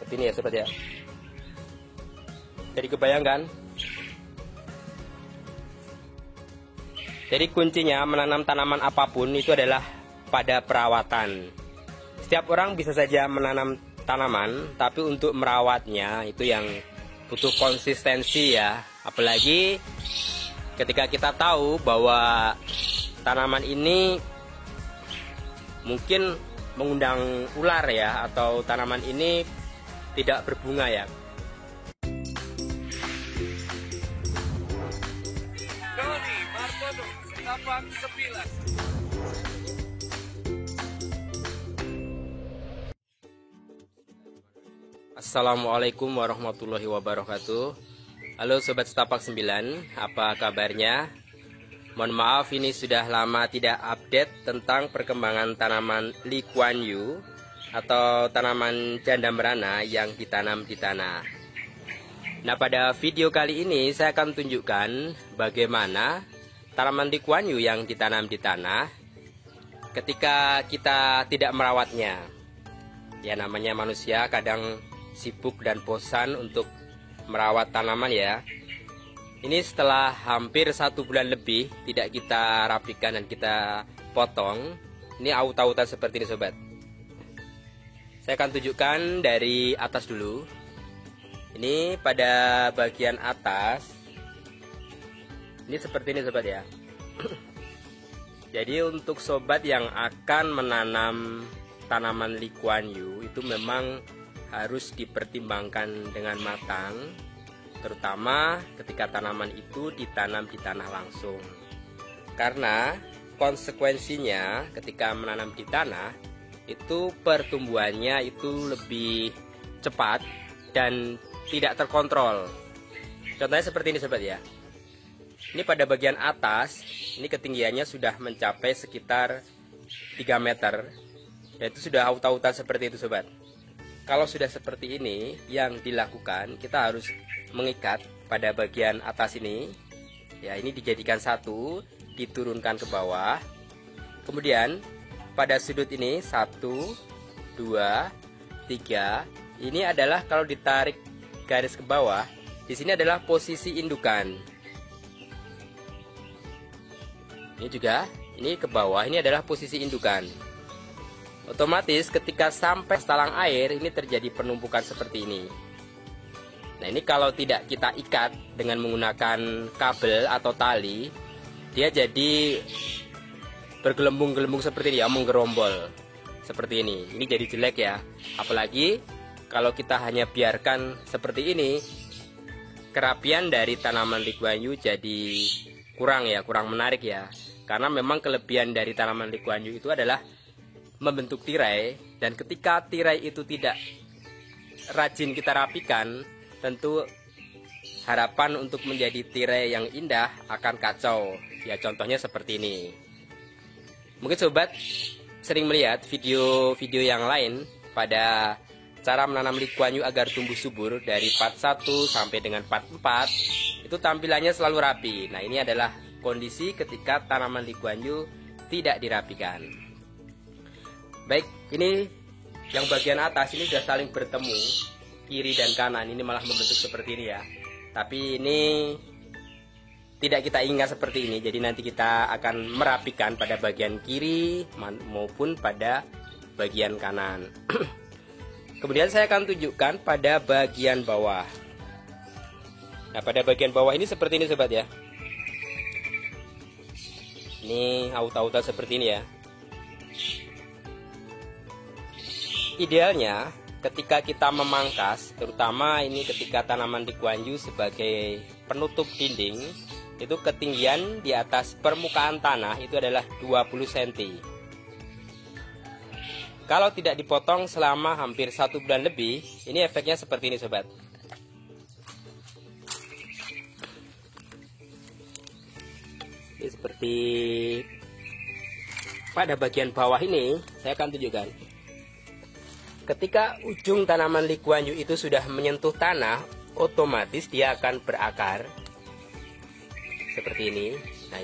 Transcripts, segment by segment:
Seperti ini ya sobat ya. Jadi kebayangkan. Jadi kuncinya menanam tanaman apapun itu adalah pada perawatan. Setiap orang bisa saja menanam tanaman, tapi untuk merawatnya itu yang butuh konsistensi ya. Apalagi ketika kita tahu bahwa tanaman ini mungkin mengundang ular ya, atau tanaman ini tidak berbunga ya. Assalamualaikum warahmatullahi wabarakatuh. Halo Sobat Setapak 9, apa kabarnya? Mohon maaf ini sudah lama tidak update tentang perkembangan tanaman Lee Kuan Yew atau tanaman janda merana yang ditanam di tanah. Nah, pada video kali ini saya akan tunjukkan bagaimana tanaman Lee Kuan Yew yang ditanam di tanah ketika kita tidak merawatnya. Ya, namanya manusia kadang sibuk dan bosan untuk merawat tanaman ya. Ini setelah hampir 1 bulan lebih tidak kita rapikan dan kita potong. Ini aut-autan seperti ini sobat. Saya akan tunjukkan dari atas dulu. Ini pada bagian atas. Ini seperti ini sobat ya. Jadi untuk sobat yang akan menanam tanaman Lee Kuan Yew itu memang harus dipertimbangkan dengan matang, terutama ketika tanaman itu ditanam di tanah langsung. Karena konsekuensinya ketika menanam di tanah itu pertumbuhannya itu lebih cepat dan tidak terkontrol. Contohnya seperti ini sobat ya. Ini pada bagian atas, ini ketinggiannya sudah mencapai sekitar 3 meter. Dan itu sudah aut-autan seperti itu sobat. Kalau sudah seperti ini, yang dilakukan kita harus mengikat pada bagian atas ini. Ya, ini dijadikan satu, diturunkan ke bawah. Kemudian pada sudut ini 1, 2, 3. Ini adalah kalau ditarik garis ke bawah, di sini adalah posisi indukan. Ini juga, ini ke bawah, ini adalah posisi indukan. Otomatis ketika sampai talang air ini terjadi penumpukan seperti ini. Nah, ini kalau tidak kita ikat dengan menggunakan kabel atau tali, dia jadi bergelembung-gelembung seperti ini ya, menggerombol seperti ini. Ini jadi jelek ya. Apalagi kalau kita hanya biarkan seperti ini, kerapian dari tanaman Lee Kuan Yew jadi kurang ya, kurang menarik ya. Karena memang kelebihan dari tanaman Lee Kuan Yew itu adalah membentuk tirai, dan ketika tirai itu tidak rajin kita rapikan, tentu harapan untuk menjadi tirai yang indah akan kacau. Ya, contohnya seperti ini. Mungkin sobat sering melihat video-video yang lain pada cara menanam Lee Kuan Yew agar tumbuh subur dari part 1 sampai dengan part 4. Itu tampilannya selalu rapi. Nah, ini adalah kondisi ketika tanaman Lee Kuan Yew tidak dirapikan. Baik, ini yang bagian atas ini sudah saling bertemu, kiri dan kanan, ini malah membentuk seperti ini ya. Tapi ini tidak kita ingat seperti ini, jadi nanti kita akan merapikan pada bagian kiri maupun pada bagian kanan. Kemudian saya akan tunjukkan pada bagian bawah. Nah, pada bagian bawah ini seperti ini sobat ya. Ini aut-autan seperti ini ya. Idealnya ketika kita memangkas, terutama ini ketika tanaman Lee Kuan Yew sebagai penutup dinding, itu ketinggian di atas permukaan tanah itu adalah 20 cm. Kalau tidak dipotong selama hampir 1 bulan lebih, ini efeknya seperti ini sobat. Ini seperti pada bagian bawah ini, saya akan tunjukkan. Ketika ujung tanaman Lee Kuan Yew itu sudah menyentuh tanah, otomatis dia akan berakar seperti ini. Nah,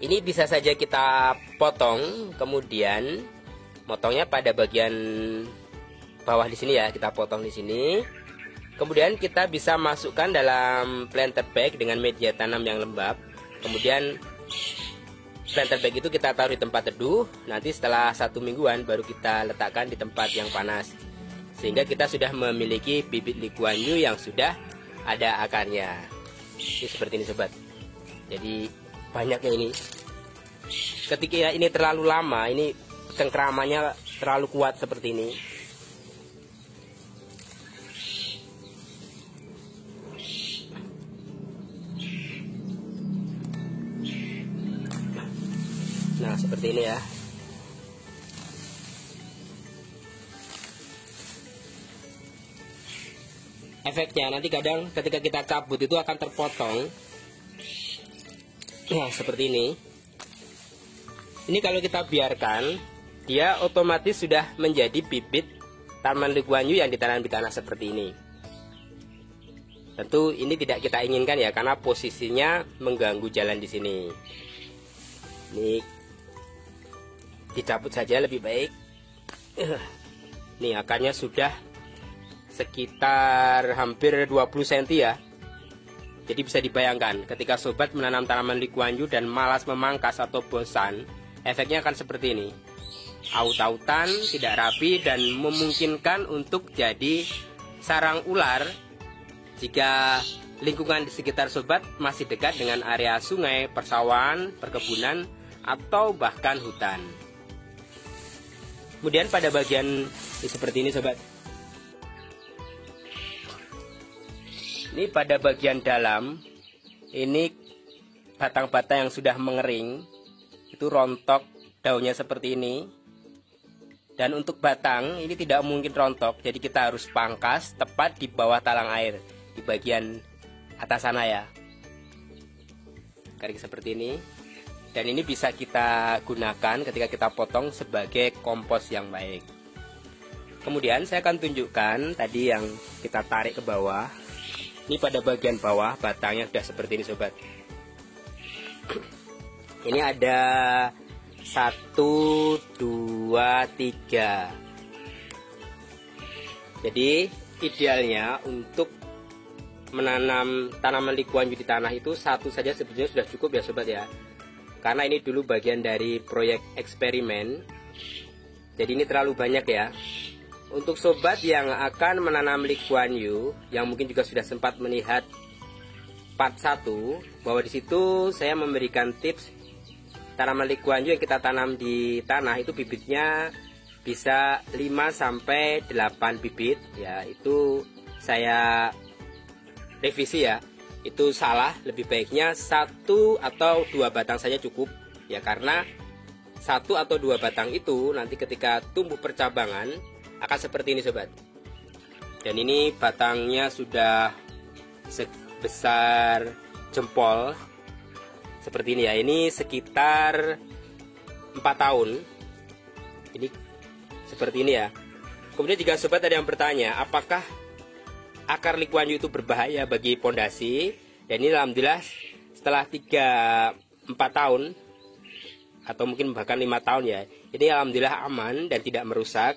ini bisa saja kita potong, kemudian motongnya pada bagian bawah di sini ya, kita potong di sini. Kemudian kita bisa masukkan dalam planter bag dengan media tanam yang lembab. Kemudian planter bag itu kita taruh di tempat teduh. Nanti setelah 1 mingguan baru kita letakkan di tempat yang panas, sehingga kita sudah memiliki bibit Lee Kuan Yew yang sudah ada akarnya. Ini seperti ini sobat. Jadi banyaknya ini. Ketika ini terlalu lama, ini cengkramannya terlalu kuat seperti ini. Nah, seperti ini ya. Efeknya nanti kadang ketika kita cabut itu akan terpotong. Nah, seperti ini. Ini kalau kita biarkan, dia otomatis sudah menjadi bibit tanaman Lee Kuan Yew yang ditanam di tanah seperti ini. Tentu ini tidak kita inginkan ya, karena posisinya mengganggu jalan di sini. Ini dicabut saja lebih baik. Nih akarnya sudah sekitar hampir 20 cm ya. Jadi bisa dibayangkan ketika sobat menanam tanaman Lee Kuan Yew dan malas memangkas atau bosan, efeknya akan seperti ini. Aut-autan, tidak rapi, dan memungkinkan untuk jadi sarang ular jika lingkungan di sekitar sobat masih dekat dengan area sungai, persawahan, perkebunan, atau bahkan hutan. Kemudian pada bagian seperti ini sobat. Ini pada bagian dalam, ini batang-batang yang sudah mengering, itu rontok daunnya seperti ini. Dan untuk batang ini tidak mungkin rontok, jadi kita harus pangkas tepat di bawah talang air, di bagian atas sana ya. Kering seperti ini. Dan ini bisa kita gunakan ketika kita potong sebagai kompos yang baik. Kemudian saya akan tunjukkan tadi yang kita tarik ke bawah. Ini pada bagian bawah batangnya sudah seperti ini sobat. Ini ada 1, 2, 3. Jadi idealnya untuk menanam tanaman Lee Kuan Yew di tanah itu satu saja sebetulnya sudah cukup ya sobat ya. Karena ini dulu bagian dari proyek eksperimen. Jadi ini terlalu banyak ya. Untuk sobat yang akan menanam Lee Kuan Yew, yang mungkin juga sudah sempat melihat part 1, bahwa di situ saya memberikan tips tanaman Lee Kuan Yew yang kita tanam di tanah itu bibitnya bisa 5 sampai 8 bibit ya. Itu saya revisi ya. Itu salah, lebih baiknya 1 atau 2 batang saja cukup ya, karena 1 atau 2 batang itu nanti ketika tumbuh percabangan akan seperti ini sobat. Dan ini batangnya sudah sebesar jempol seperti ini ya. Ini sekitar 4 tahun. Ini seperti ini ya. Kemudian jika sobat ada yang bertanya, apakah akar Lee Kuan Yew itu berbahaya bagi pondasi? Dan ini alhamdulillah setelah 3-4 tahun atau mungkin bahkan 5 tahun ya, ini alhamdulillah aman dan tidak merusak.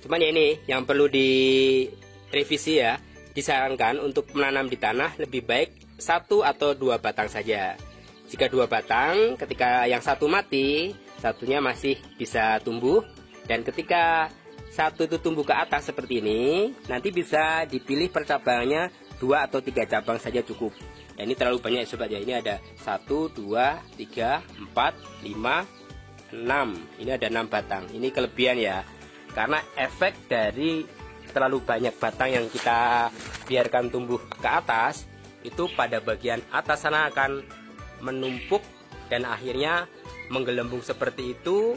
Cuman ya ini yang perlu direvisi ya. Disarankan untuk menanam di tanah lebih baik 1 atau 2 batang saja. Jika 2 batang, ketika yang satu mati, satunya masih bisa tumbuh. Dan ketika satu itu tumbuh ke atas seperti ini, nanti bisa dipilih percabangannya 2 atau 3 cabang saja cukup. Dan ini terlalu banyak sobat ya. Ini ada 1, 2, 3, 4, 5, 6. Ini ada 6 batang. Ini kelebihan ya. Karena efek dari terlalu banyak batang yang kita biarkan tumbuh ke atas, itu pada bagian atas sana akan menumpuk dan akhirnya menggelembung seperti itu.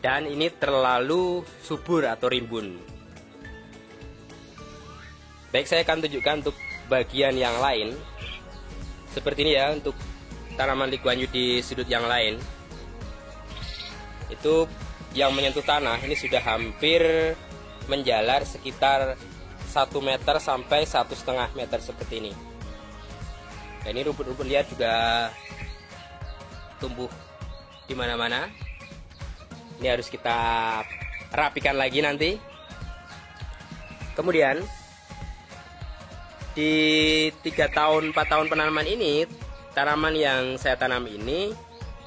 Dan ini terlalu subur atau rimbun. Baik, saya akan tunjukkan untuk bagian yang lain. Seperti ini ya, untuk tanaman Lee Kuan Yew di sudut yang lain. Itu yang menyentuh tanah ini sudah hampir menjalar sekitar 1 meter sampai 1,5 meter seperti ini. Dan ini rumput-rumput liar juga tumbuh di mana-mana. Ini harus kita rapikan lagi nanti. Kemudian di 3 tahun 4 tahun penanaman ini, tanaman yang saya tanam ini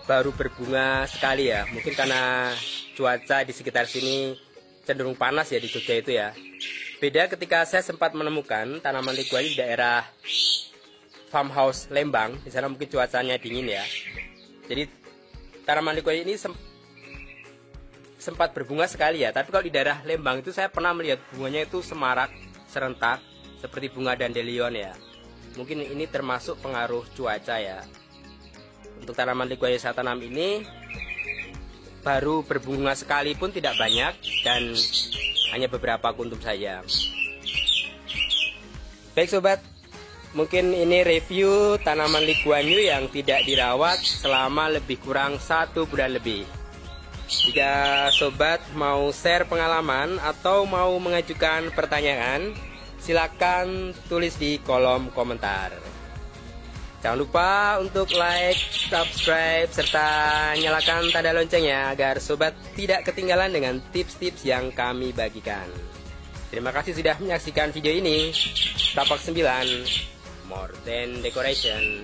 baru berbunga sekali ya. Mungkin karena cuaca di sekitar sini cenderung panas ya, di Jogja itu ya. Beda ketika saya sempat menemukan tanaman liguanya di daerah farmhouse Lembang. Di sana mungkin cuacanya dingin ya. Jadi tanaman liguanya ini sempat berbunga sekali ya. Tapi kalau di daerah Lembang itu saya pernah melihat bunganya itu semarak, serentak seperti bunga dandelion ya. Mungkin ini termasuk pengaruh cuaca ya. Untuk tanaman liguanya saya tanam ini baru berbunga sekali pun tidak banyak, dan hanya beberapa kuntum saja. Baik sobat, mungkin ini review tanaman liguanyu yang tidak dirawat selama lebih kurang 1 bulan lebih. Jika sobat mau share pengalaman atau mau mengajukan pertanyaan, silakan tulis di kolom komentar. Jangan lupa untuk like, subscribe, serta nyalakan tanda loncengnya agar sobat tidak ketinggalan dengan tips-tips yang kami bagikan. Terima kasih sudah menyaksikan video ini. Tapak 9, More Than Decoration.